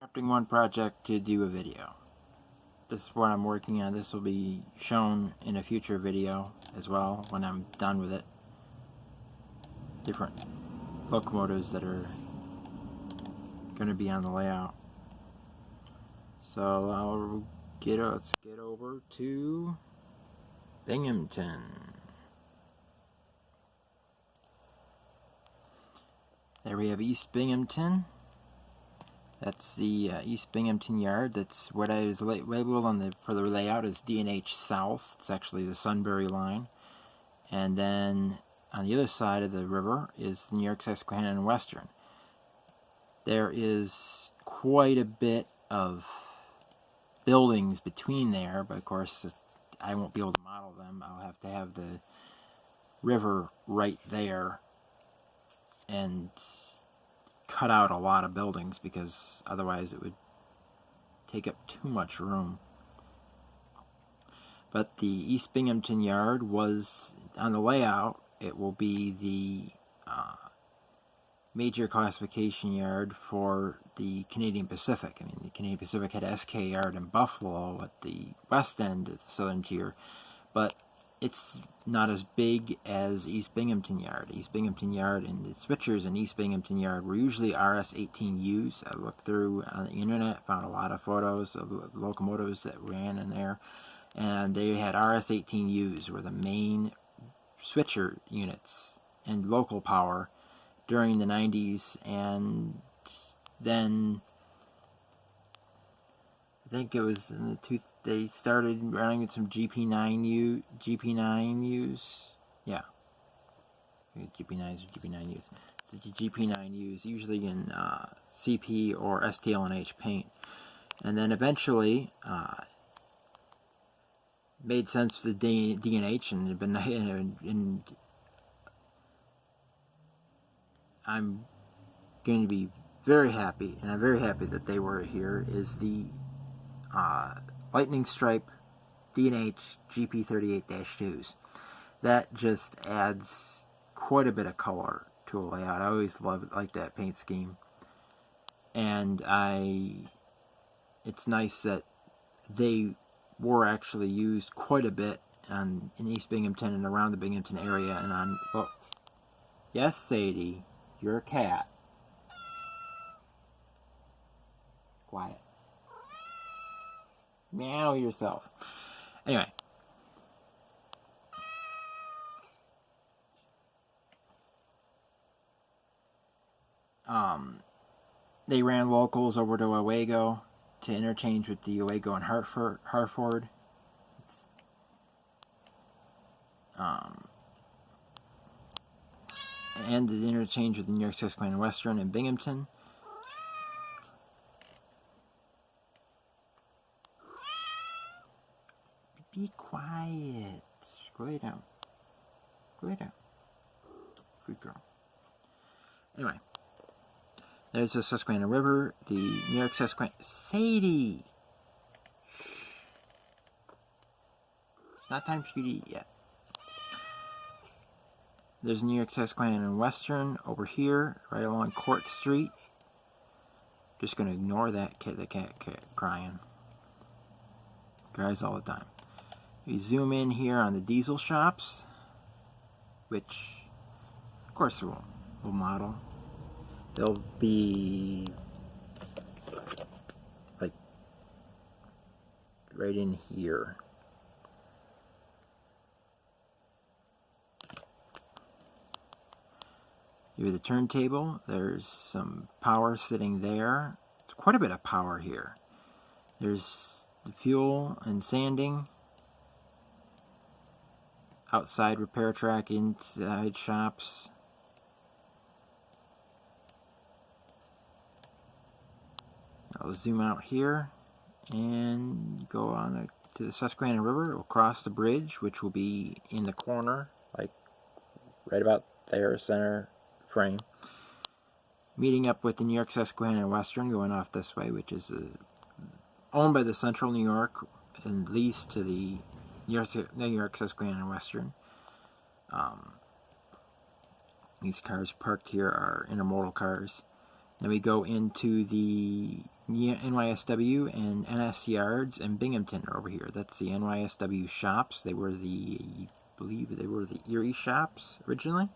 Drafting one project to do a video. This is what I'm working on. This will be shown in a future video as well when I'm done with it. Different locomotives that are going to be on the layout. So let's get over to Binghamton. There we have East Binghamton. That's the East Binghamton yard. That's what I was labeled for the layout as D&H South. It's actually the Sunbury line. And then on the other side of the river is the New York Susquehanna and Western. There is quite a bit of buildings between there, but of course I won't be able to model them. I'll have to have the river right there and cut out a lot of buildings because otherwise it would take up too much room. But the East Binghamton yard was on the layout. It will be the major classification yard for the Canadian Pacific. I mean, the Canadian Pacific had SK yard in Buffalo at the west end of the southern tier, but it's not as big as East Binghamton Yard. East Binghamton Yard and the switchers in East Binghamton Yard were usually RS-18Us. I looked through on the internet, found a lot of photos of the locomotives that ran in there, and they had RS-18Us were the main switcher units and local power during the 90s, and then I think it was in the they started running with some GP9Us. Yeah. GP9s or GP9Us. It's GP9Us, usually in CP or STL&H paint. And then eventually made sense for the D&H, and had been, and I'm going to be very happy, and I'm very happy that they were here, is the Lightning Stripe D&H GP38-2s. That just adds quite a bit of color to a layout. I always like that paint scheme, and it's nice that they were actually used quite a bit in East Binghamton and around the Binghamton area. And on, oh, yes, Sadie, you're a cat. Quiet. Meow yourself. Anyway. They ran locals over to Owego to interchange with the Owego and Hartford. And the interchange with the New York Susquehanna and Western and Binghamton. Be quiet. Go lay down. Go lay down. Good girl. Anyway. There's the Susquehanna River, the New York Susquehanna... Sadie! Not time for you to eat yet. There's New York Susquehanna and Western over here, right along Court Street. Just going to ignore that cat, the cat crying. Cries all the time. We zoom in here on the diesel shops, which, of course, we'll model. They'll be like right in here. You have the turntable. There's some power sitting there. There's quite a bit of power here. There's the fuel and sanding. Outside repair track, inside shops. I'll zoom out here and go on to the Susquehanna River. We'll cross the bridge, which will be in the corner, like right about there, center frame. Meeting up with the New York Susquehanna and Western, going off this way, which is owned by the Central New York and leased to the New York Susquehanna and Western. These cars parked here are intermodal cars. Then we go into the NYSW and NS Yards and Binghamton are over here. That's the NYSW shops. They were I believe they were the Erie shops originally.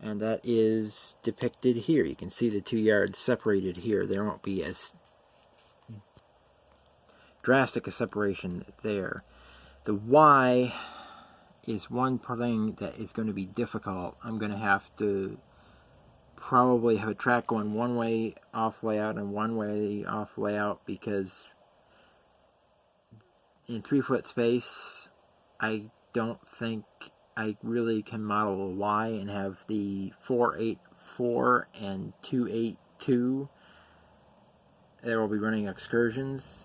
And that is depicted here. You can see the 2 yards separated here. There won't be as drastic a separation there. The Y is one thing that is going to be difficult. I'm going to have to probably have a track going one way off layout and one way off layout, because in 3-foot space I don't think I really can model a Y and have the 484 and 282 that will be running excursions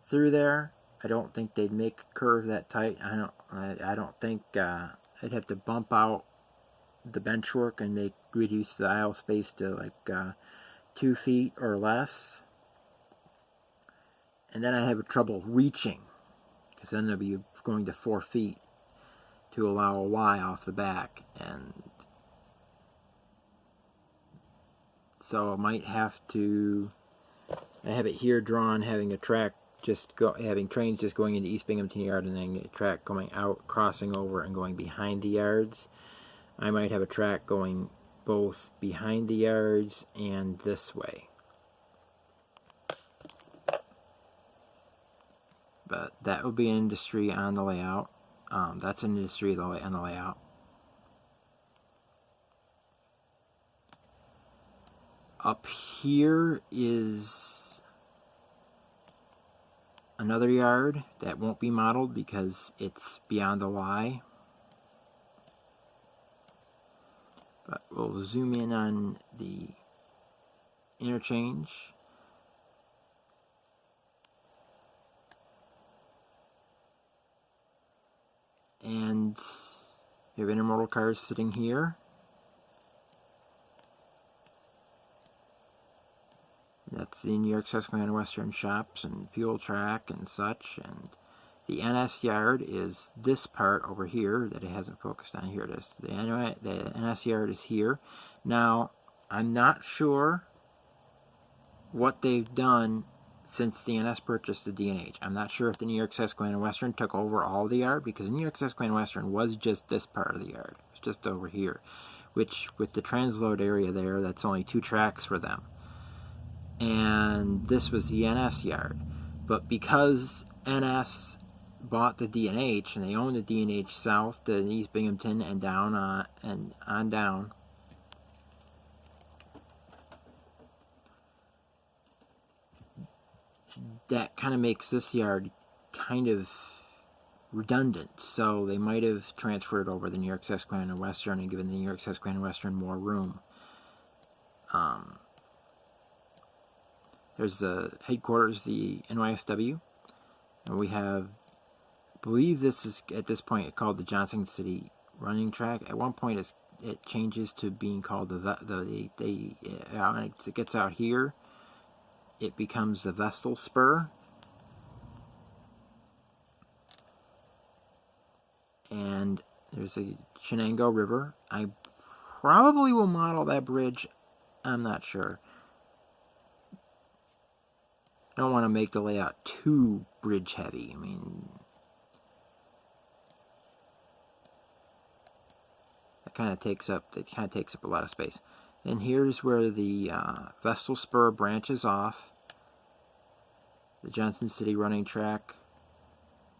through there. I don't think they'd make a curve that tight. I don't think I'd have to bump out the bench work and reduce the aisle space to like 2 feet or less. And then I have trouble reaching, because then they'll be going to 4 feet to allow a Y off the back. And so I might have to, I have it here drawn, having a track having trains just going into East Binghamton Yard, and then a track going out, crossing over, and going behind the yards. I might have a track going both behind the yards and this way. But that would be an industry on the layout. That's an industry on the layout. Up here is another yard that won't be modeled because it's beyond the Y. But we'll zoom in on the interchange. And you have intermodal cars sitting here. That's the New York Susquehanna Western shops and fuel track and such. And the NS yard is this part over here that it hasn't focused on. Here it is. The NS yard is here. Now, I'm not sure what they've done since the NS purchased the D&H. I'm not sure if the New York Susquehanna Western took over all the yard, because the New York Susquehanna Western was just this part of the yard. It's just over here, which with the transload area there, that's only 2 tracks for them. And this was the NS yard. But because NS bought the D&H, and they own the D&H south to East Binghamton and down on down, that kind of makes this yard kind of redundant. So they might have transferred over the New York Susquehanna Western and given the New York Susquehanna Western more room. There's the headquarters, the NYSW, and we have, I believe this is at this point called the Johnson City Running Track. At one point it changes to being called when it gets out here, it becomes the Vestal Spur. And there's a Shenango River. I probably will model that bridge. I'm not sure. I don't want to make the layout too bridge heavy. I mean, that kind of takes up a lot of space. And here's where the Vestal Spur branches off. The Johnson City Running Track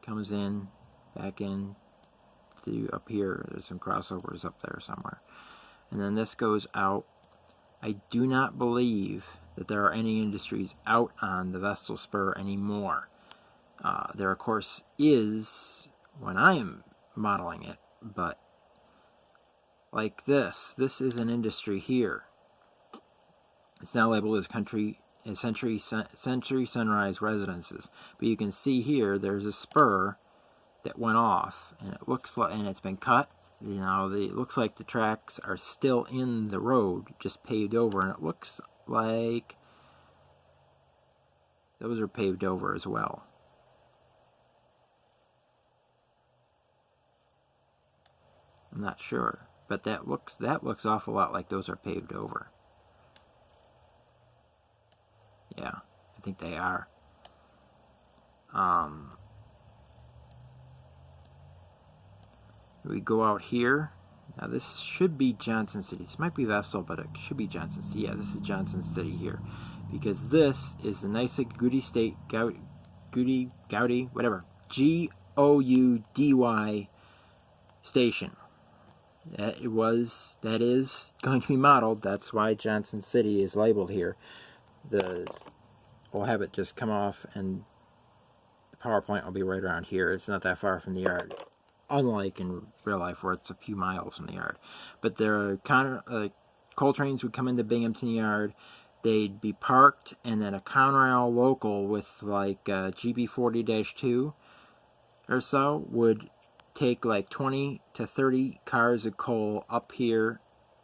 comes in, back in to up here. There's some crossovers up there somewhere. And then this goes out. I do not believe that there are any industries out on the Vestal Spur anymore. There, of course, is when I am modeling it, but like this is an industry here. It's now labeled as Century Sunrise Residences. But you can see here, there's a spur that went off, and it looks like, and it's been cut. You know, it looks like the tracks are still in the road, just paved over, and it looks like those are paved over as well. I'm not sure, but that looks awful lot like those are paved over. Yeah, I think they are. We go out here. Now this should be Johnson City. This might be Vestal, but it should be Johnson City. Yeah, this is Johnson City here. Because this is the nice Goudy State, Goudy, whatever. Goudy station. That is going to be modeled. That's why Johnson City is labeled here. We'll have it just come off, and the power plant will be right around here. It's not that far from the yard, unlike in real life where it's a few miles from the yard. But there are coal trains would come into Binghamton Yard. They'd be parked, and then a Conrail local with like GB40-2 or so would take like 20 to 30 cars of coal up here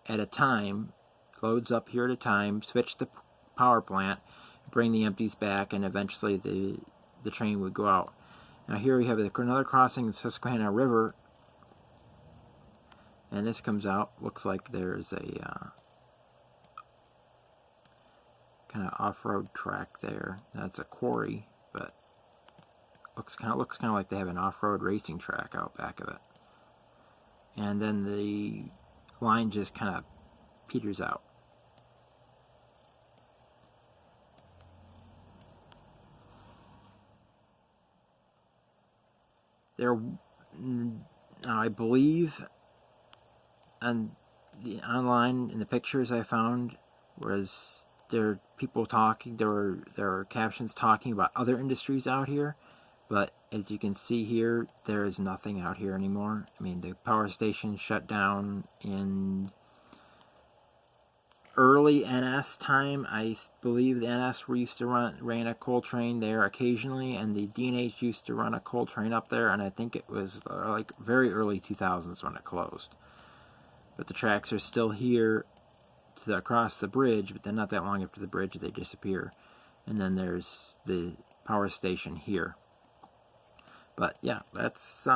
at a time, loads up here at a time, switch the power plant, bring the empties back, and eventually the train would go out. Now here we have another crossing the Susquehanna River, and this comes out. Looks like there's a kind of off-road track there. That's a quarry, but looks kind of like they have an off-road racing track out back of it. And then the line just kind of peters out. There, I believe, online in the pictures I found, was there people talking. There were captions talking about other industries out here, but as you can see here, there is nothing out here anymore. I mean, the power station shut down in early NS time. I believe the NS used to ran a coal train there occasionally, and the D&H used to run a coal train up there, and I think it was like very early 2000s when it closed. But the tracks are still here across the bridge, but then not that long after the bridge they disappear. And then there's the power station here. But yeah, that's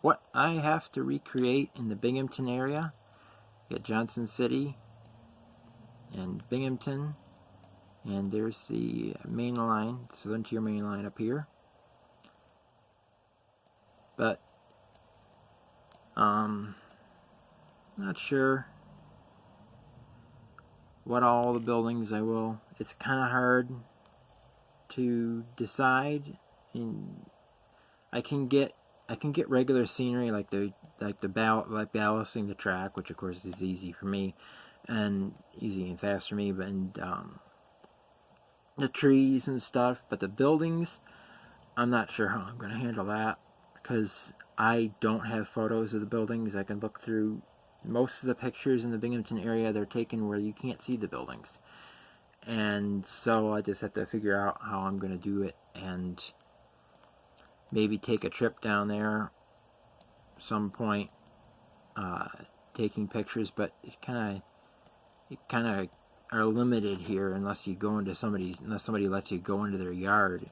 what I have to recreate in the Binghamton area. You got Johnson City and Binghamton, and there's the main line, Southern Tier main line up here. But not sure what all the buildings I will. It's kind of hard to decide. I can get regular scenery like ballasting the track, which of course is easy for me, and easy and fast for me. But the trees and stuff. But the buildings, I'm not sure how I'm going to handle that, because I don't have photos of the buildings. I can look through most of the pictures in the Binghamton area. They're taken where you can't see the buildings, and so I just have to figure out how I'm going to do it, and maybe take a trip down there some point, taking pictures. But it kind of are limited here unless somebody lets you go into their yard,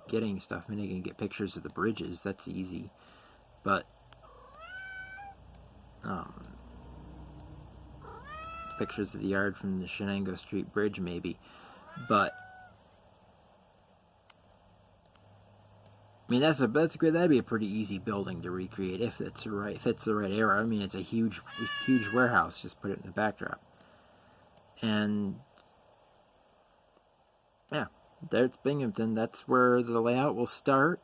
getting stuff. I mean, they can get pictures of the bridges. That's easy, but pictures of the yard from the Shenango Street Bridge maybe. But I mean, that'd be a pretty easy building to recreate if it's the right era. I mean, it's a huge warehouse. Just put it in the backdrop, and yeah, there's Binghamton. That's where the layout will start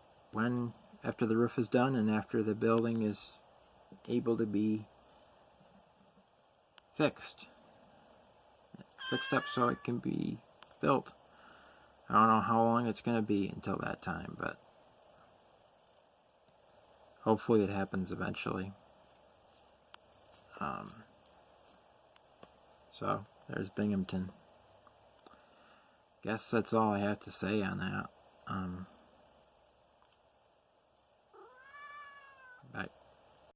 after the roof is done and after the building is able to be fixed up so it can be built. I don't know how long it's going to be until that time, but hopefully it happens eventually. So there's Binghamton. Guess that's all I have to say on that.